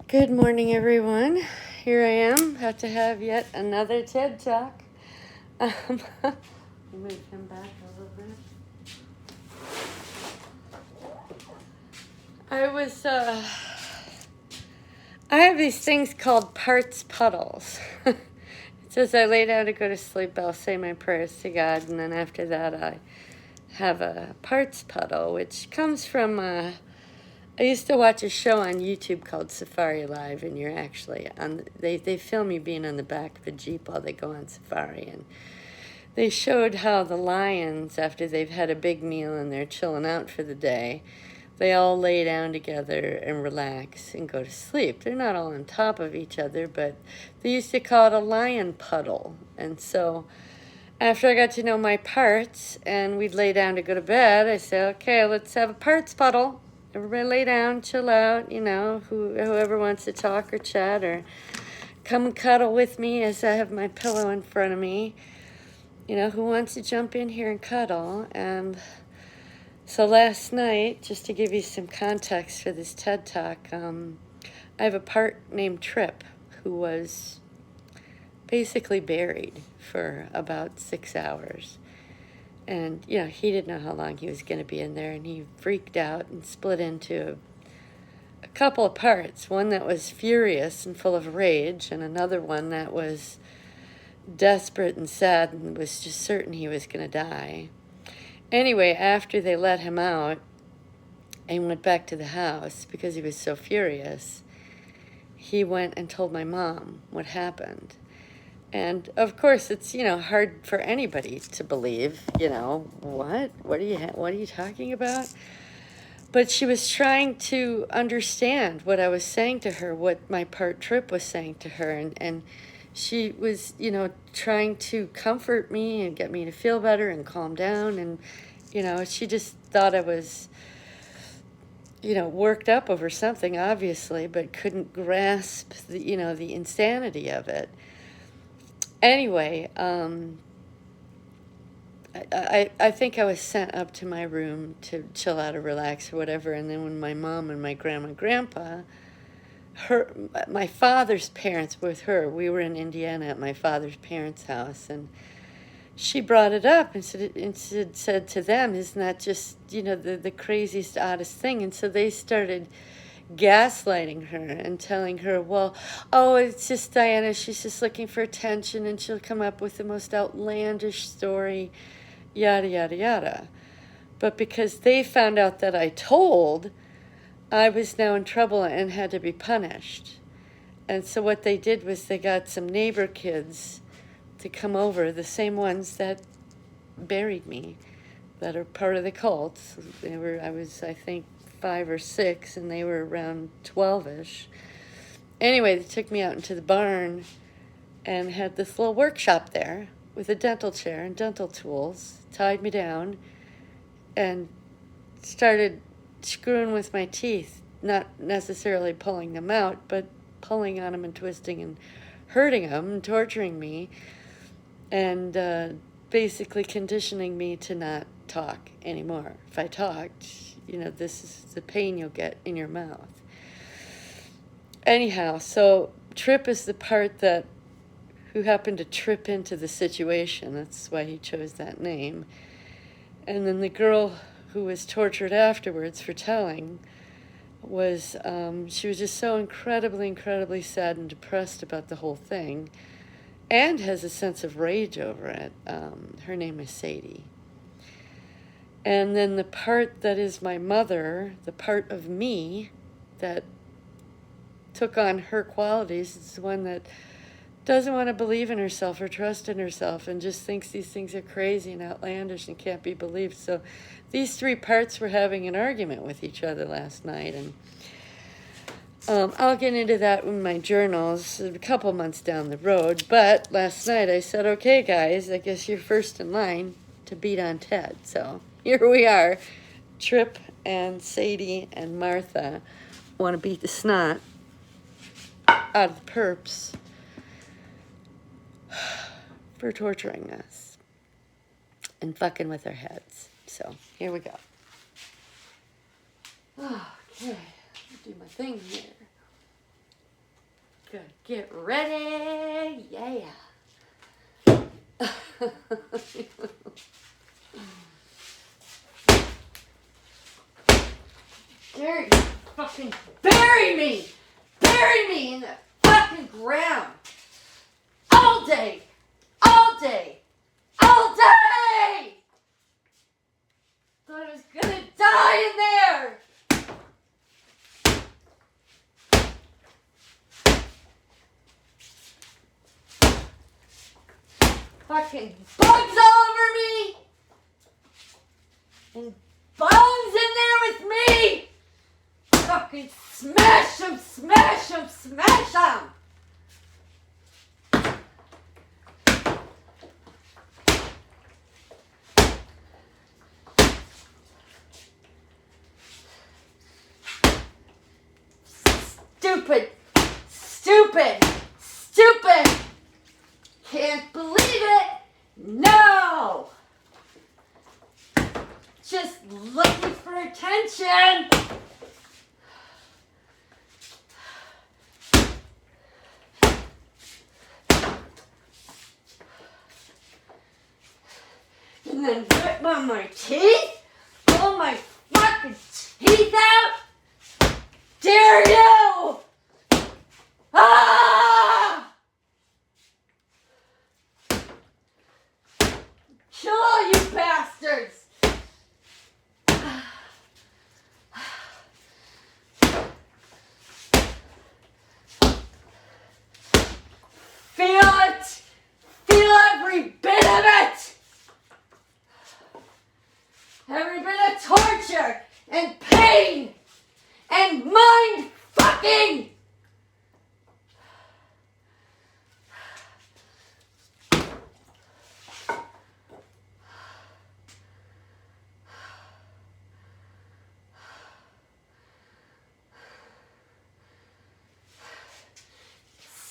Good morning, everyone. Here I am, about to have yet another TED Talk. I'm going to come back a little bit. I have these things called parts puddles. It says I lay down to go to sleep, I'll say my prayers to God, and then after that I have a parts puddle, which comes from I used to watch a show on YouTube called Safari Live, and you're actually on. They film you being on the back of a Jeep while they go on safari, and they showed how the lions, after they've had a big meal and they're chilling out for the day, they all lay down together and relax and go to sleep. They're not all on top of each other, but they used to call it a lion puddle. And so after I got to know my parts and we'd lay down to go to bed, I said, okay, let's have a parts puddle. Everybody lay down, chill out, whoever wants to talk or chat or come and cuddle with me as I have my pillow in front of me. Who wants to jump in here and cuddle? And so last night, just to give you some context for this TED Talk, I have a part named Trip who was basically buried for about 6 hours. And, he didn't know how long he was going to be in there, and he freaked out and split into a couple of parts. One that was furious and full of rage, and another one that was desperate and sad and was just certain he was going to die. Anyway, after they let him out and went back to the house because he was so furious, he went and told my mom what happened. And of course, it's hard for anybody to believe. What are you talking about? But she was trying to understand what I was saying to her, what my part Trip was saying to her, and she was trying to comfort me and get me to feel better and calm down, and she just thought I was worked up over something, obviously, but couldn't grasp the insanity of it. Anyway, I think I was sent up to my room to chill out or relax or whatever. And then when my mom and my grandma and grandpa, my father's parents were with her. We were in Indiana at my father's parents' house, and she brought it up and said to them, "Isn't that just the craziest, oddest thing?" And so they started gaslighting her and telling her, it's just Diana, she's just looking for attention and she'll come up with the most outlandish story, yada, yada, yada. But because they found out that I told, I was now in trouble and had to be punished. And so what they did was they got some neighbor kids to come over, the same ones that buried me, that are part of the cult. I was, I think, 5 or 6, and they were around 12-ish. Anyway, they took me out into the barn and had this little workshop there with a dental chair and dental tools, tied me down, and started screwing with my teeth, not necessarily pulling them out, but pulling on them and twisting and hurting them and torturing me, and basically conditioning me to not talk anymore. If I talked, this is the pain you'll get in your mouth. Anyhow, so Trip is the part who happened to trip into the situation. That's why he chose that name. And then the girl who was tortured afterwards for telling was, she was just so incredibly, incredibly sad and depressed about the whole thing, and has a sense of rage over it. Her name is Sadi. And then the part that is my mother, the part of me that took on her qualities, is the one that doesn't want to believe in herself or trust in herself and just thinks these things are crazy and outlandish and can't be believed. So these 3 parts were having an argument with each other last night. And I'll get into that in my journals a couple months down the road. But last night I said, okay, guys, I guess you're first in line to beat on Ted. So here we are. Trip and Sadie and Martha want to beat the snot out of the PERPS for torturing us and fucking with our heads. So here we go. Okay, do my thing here. Good. Get ready. Yeah. Gary, fucking bury me! Bury me in the fucking ground! All day! All day! All day! Thought I was gonna die in there! Fucking bugs all over me! And bones in there with me! Fucking smash them, smash them, smash them! Stupid, stupid, stupid! Can't believe it! No! Just looking for attention! And then rip on my teeth? Pull my fucking teeth out? Dare you! Ah! Kill all you bastards! Feel it! Feel every bit of it! Every bit of torture and pain and mind fucking!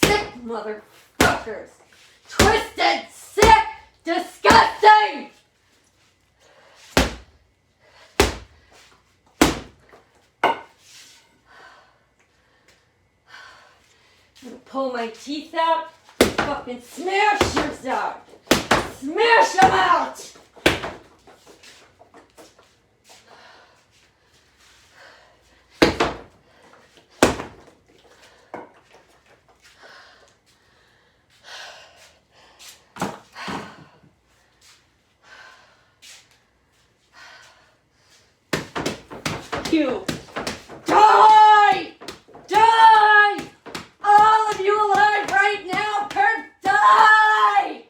Sick motherfuckers! Twisted, sick, disgusting! I'm gonna pull my teeth out, fucking smash yours out! Smash them out! You die! Die! All of you alive right now, Perp, die!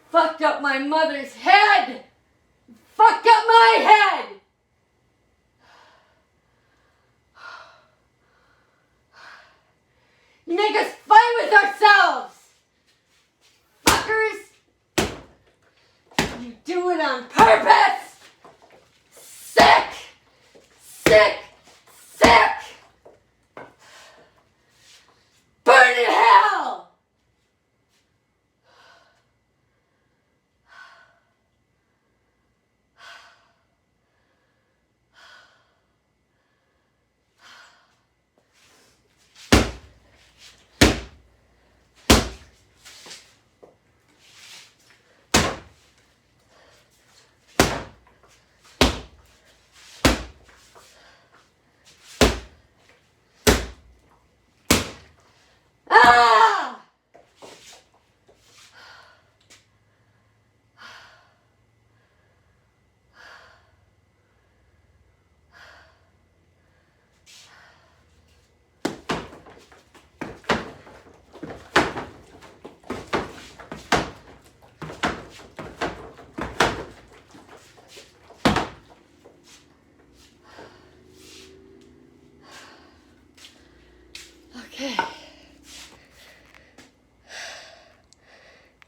Fucked up my mother's head! Fucked up my head! You make us fight with ourselves! Fuckers! You do it on purpose! Sick! Sick! Sick! Burn in hell!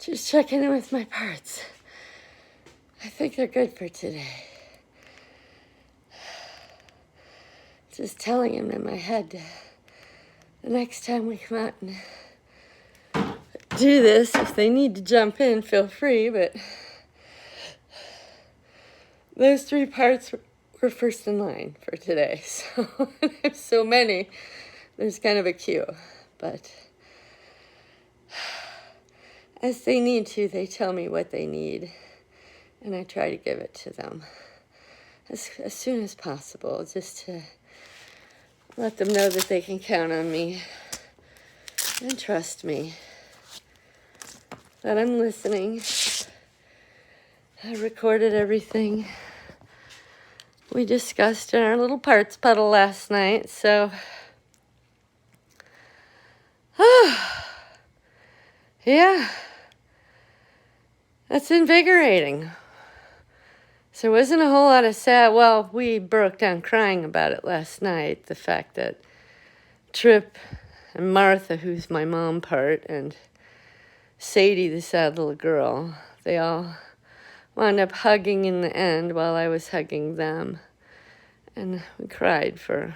Just checking in with my parts. I think they're good for today. Just telling him in my head, the next time we come out and do this, if they need to jump in, feel free, but those 3 parts were first in line for today. So there's so many, there's kind of a queue. But as they need to, they tell me what they need, and I try to give it to them as soon as possible, just to let them know that they can count on me and trust me, that I'm listening. I recorded everything we discussed in our little parts puddle last night, so yeah, that's invigorating. So there wasn't a whole lot of sad, well, we broke down crying about it last night, the fact that Trip and Martha, who's my mom part, and Sadie, the sad little girl, they all wound up hugging in the end while I was hugging them. And we cried for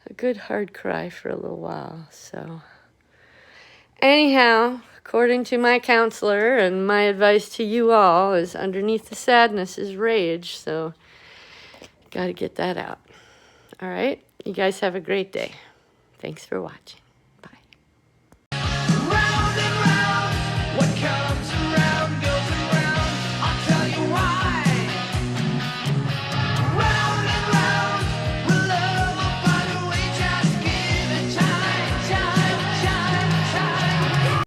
a good hard cry for a little while. So anyhow, according to my counselor, and my advice to you all is underneath the sadness is rage. So got to get that out. All right. You guys have a great day. Thanks for watching.